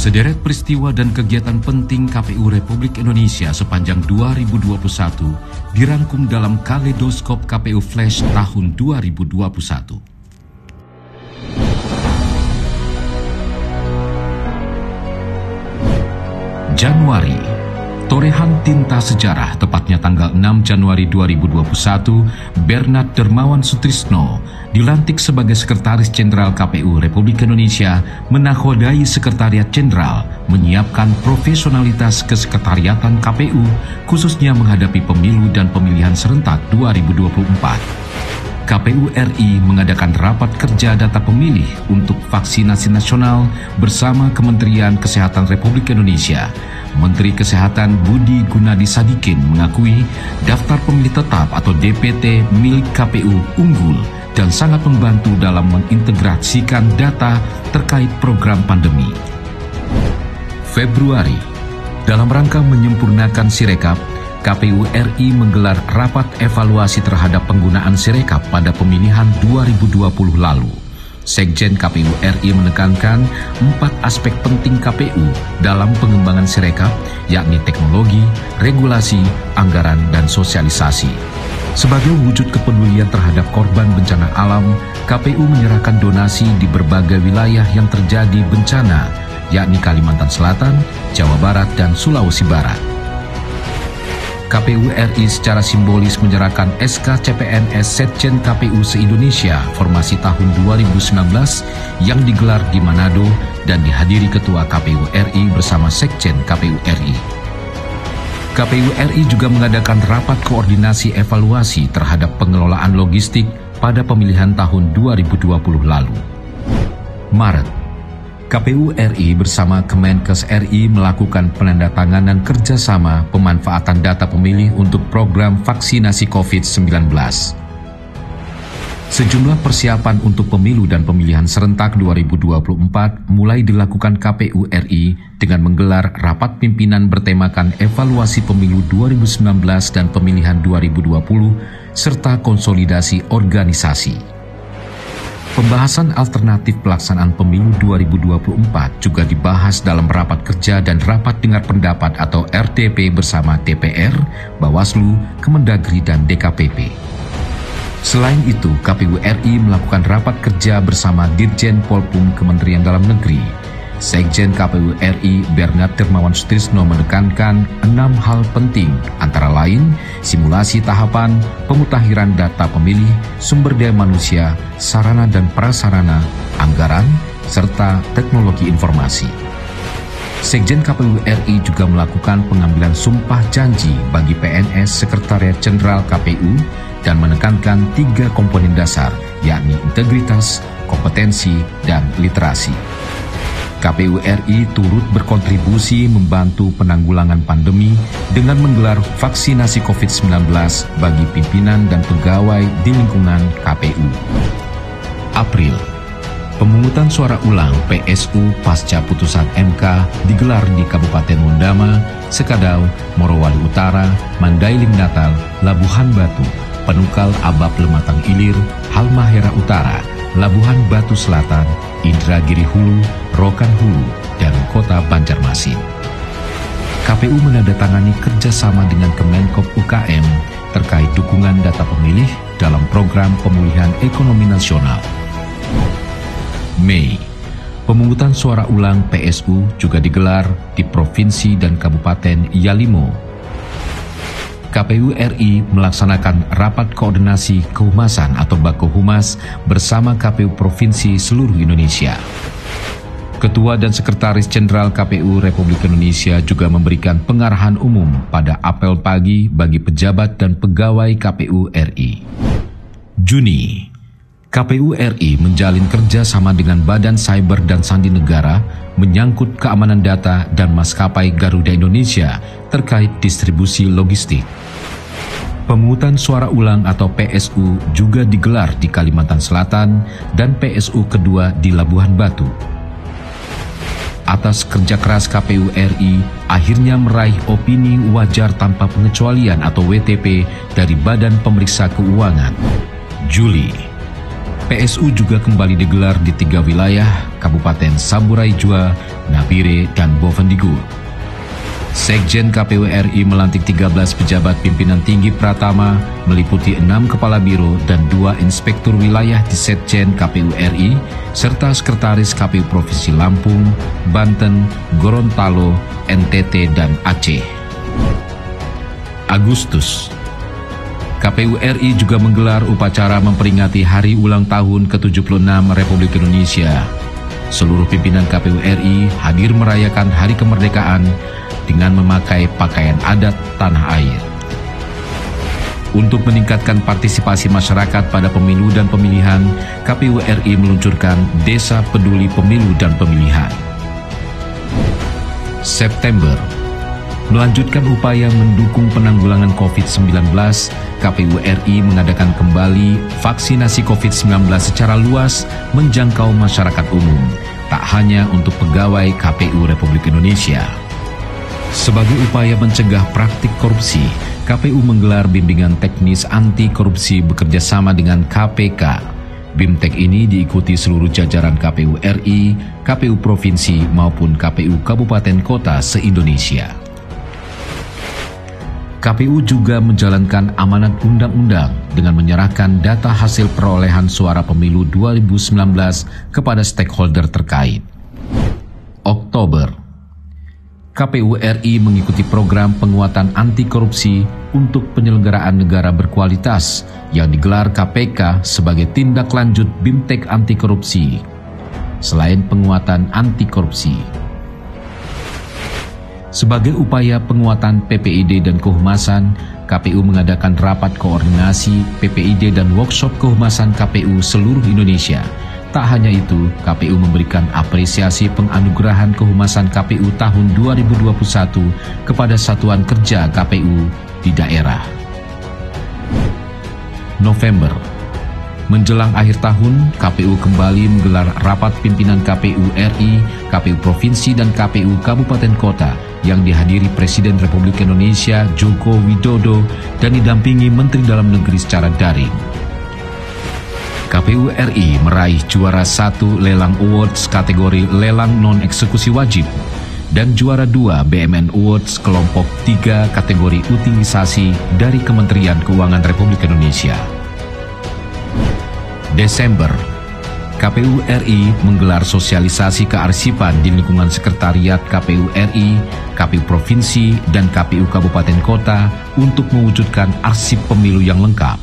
Sederet peristiwa dan kegiatan penting KPU Republik Indonesia sepanjang 2021 dirangkum dalam Kaleidoskop KPU Flash tahun 2021. Januari, torehan tinta sejarah, tepatnya tanggal 6 Januari 2021, Bernard Dermawan Sutrisno dilantik sebagai Sekretaris Jenderal KPU Republik Indonesia, menakodai Sekretariat Jenderal menyiapkan profesionalitas kesekretariatan KPU, khususnya menghadapi pemilu dan pemilihan serentak 2024. KPU RI mengadakan rapat kerja data pemilih untuk vaksinasi nasional bersama Kementerian Kesehatan Republik Indonesia. Menteri Kesehatan Budi Gunadi Sadikin mengakui daftar pemilih tetap atau DPT milik KPU unggul dan sangat membantu dalam mengintegrasikan data terkait program pandemi. Februari, dalam rangka menyempurnakan Sirekap, KPU RI menggelar rapat evaluasi terhadap penggunaan Sirekap pada pemilihan 2020 lalu. Sekjen KPU RI menekankan 4 aspek penting KPU dalam pengembangan Sirekap, yakni teknologi, regulasi, anggaran, dan sosialisasi. Sebagai wujud kepedulian terhadap korban bencana alam, KPU menyerahkan donasi di berbagai wilayah yang terjadi bencana, yakni Kalimantan Selatan, Jawa Barat, dan Sulawesi Barat. KPU RI secara simbolis menyerahkan SK CPNS Setjen KPU se-Indonesia formasi tahun 2019 yang digelar di Manado dan dihadiri Ketua KPU RI bersama Sekjen KPU RI. KPU RI juga mengadakan rapat koordinasi evaluasi terhadap pengelolaan logistik pada pemilihan tahun 2020 lalu. Maret, KPU RI bersama Kemenkes RI melakukan penandatanganan kerjasama pemanfaatan data pemilih untuk program vaksinasi COVID-19. Sejumlah persiapan untuk pemilu dan pemilihan serentak 2024 mulai dilakukan KPU RI dengan menggelar rapat pimpinan bertemakan evaluasi pemilu 2019 dan pemilihan 2020 serta konsolidasi organisasi. Pembahasan alternatif pelaksanaan pemilu 2024 juga dibahas dalam rapat kerja dan rapat dengar pendapat atau RDP bersama DPR, Bawaslu, Kemendagri, dan DKPP. Selain itu, KPU RI melakukan rapat kerja bersama Dirjen Polpum Kementerian Dalam Negeri. Sekjen KPU RI Bernard Dermawan Sutrisno menekankan 6 hal penting, antara lain simulasi tahapan, pemutakhiran data pemilih, sumber daya manusia, sarana dan prasarana, anggaran, serta teknologi informasi. Sekjen KPU RI juga melakukan pengambilan sumpah janji bagi PNS Sekretariat Jenderal KPU dan menekankan 3 komponen dasar, yakni integritas, kompetensi, dan literasi. KPU RI turut berkontribusi membantu penanggulangan pandemi dengan menggelar vaksinasi COVID-19 bagi pimpinan dan pegawai di lingkungan KPU. April, pemungutan suara ulang PSU pasca putusan MK digelar di Kabupaten Mondama, Sekadau, Morowali Utara, Mandailing Natal, Labuhan Batu, Penukal Abab Lematang Ilir, Halmahera Utara, Labuhan Batu Selatan, Indragiri Hulu, Rokan Hulu, dan Kota Banjarmasin. KPU menandatangani kerjasama dengan Kemenkop UKM terkait dukungan data pemilih dalam program pemulihan ekonomi nasional. Mei, pemungutan suara ulang PSU juga digelar di Provinsi dan Kabupaten Yalimo. KPU RI melaksanakan rapat koordinasi kehumasan atau Bakohumas bersama KPU Provinsi seluruh Indonesia. Ketua dan Sekretaris Jenderal KPU Republik Indonesia juga memberikan pengarahan umum pada apel pagi bagi pejabat dan pegawai KPU RI. Juni, KPU RI menjalin kerjasama dengan Badan Cyber dan Sandi Negara menyangkut keamanan data dan maskapai Garuda Indonesia terkait distribusi logistik. Pemungutan suara ulang atau PSU juga digelar di Kalimantan Selatan dan PSU kedua di Labuhan Batu. Atas kerja keras KPU RI, akhirnya meraih opini wajar tanpa pengecualian atau WTP dari Badan Pemeriksa Keuangan. Juli, PSU juga kembali digelar di 3 wilayah, Kabupaten Saburai Jua, Nabire, dan Bovendigul. Sekjen KPU RI melantik 13 pejabat pimpinan tinggi Pratama, meliputi 6 kepala biro dan 2 inspektur wilayah di Sekjen KPU RI, serta sekretaris KPU Provinsi Lampung, Banten, Gorontalo, NTT, dan Aceh. Agustus, KPU RI juga menggelar upacara memperingati hari ulang tahun ke-76 Republik Indonesia. Seluruh pimpinan KPU RI hadir merayakan Hari Kemerdekaan dengan memakai pakaian adat tanah air. Untuk meningkatkan partisipasi masyarakat pada pemilu dan pemilihan, KPU RI meluncurkan Desa Peduli Pemilu dan Pemilihan. September, melanjutkan upaya mendukung penanggulangan COVID-19, KPU RI mengadakan kembali vaksinasi COVID-19 secara luas menjangkau masyarakat umum, tak hanya untuk pegawai KPU Republik Indonesia. Sebagai upaya mencegah praktik korupsi, KPU menggelar bimbingan teknis anti korupsi bekerjasama dengan KPK. BIMTEK ini diikuti seluruh jajaran KPU RI, KPU Provinsi maupun KPU Kabupaten Kota se-Indonesia. KPU juga menjalankan amanat undang-undang dengan menyerahkan data hasil perolehan suara pemilu 2019 kepada stakeholder terkait. Oktober, KPU RI mengikuti program penguatan anti korupsi untuk penyelenggaraan negara berkualitas yang digelar KPK sebagai tindak lanjut BIMTEK anti korupsi. Selain penguatan anti korupsi, sebagai upaya penguatan PPID dan kehumasan, KPU mengadakan rapat koordinasi PPID dan workshop kehumasan KPU seluruh Indonesia. Tak hanya itu, KPU memberikan apresiasi penganugerahan kehumasan KPU tahun 2021 kepada satuan kerja KPU di daerah. November, menjelang akhir tahun, KPU kembali menggelar rapat pimpinan KPU RI, KPU Provinsi, dan KPU Kabupaten Kota yang dihadiri Presiden Republik Indonesia Joko Widodo dan didampingi Menteri Dalam Negeri secara daring. KPU RI meraih juara 1 Lelang Awards kategori Lelang Non-Eksekusi Wajib dan juara 2 BMN Awards kelompok 3 kategori utilisasi dari Kementerian Keuangan Republik Indonesia. Desember, KPU RI menggelar sosialisasi kearsipan di lingkungan Sekretariat KPU RI, KPU Provinsi, dan KPU Kabupaten Kota untuk mewujudkan arsip pemilu yang lengkap.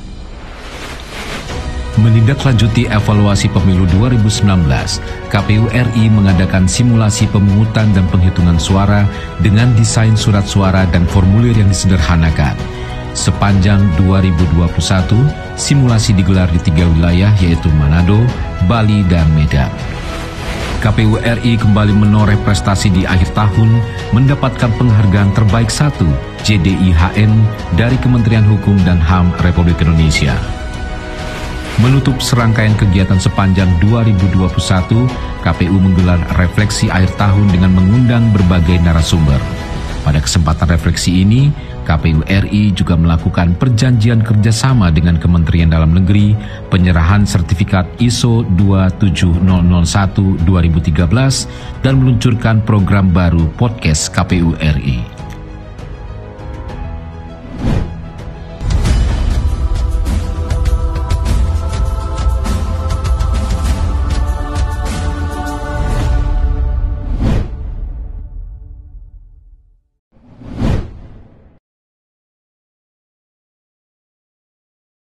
Menindaklanjuti evaluasi pemilu 2019, KPU RI mengadakan simulasi pemungutan dan penghitungan suara dengan desain surat suara dan formulir yang disederhanakan. Sepanjang 2021, simulasi digelar di 3 wilayah yaitu Manado, Bali, dan Medan. KPU RI kembali menoreh prestasi di akhir tahun, mendapatkan penghargaan terbaik 1 JDIHN dari Kementerian Hukum dan HAM Republik Indonesia. Menutup serangkaian kegiatan sepanjang 2021, KPU menggelar refleksi akhir tahun dengan mengundang berbagai narasumber. Pada kesempatan refleksi ini, KPU RI juga melakukan perjanjian kerjasama dengan Kementerian Dalam Negeri, penyerahan sertifikat ISO 27001-2013, dan meluncurkan program baru podcast KPU RI.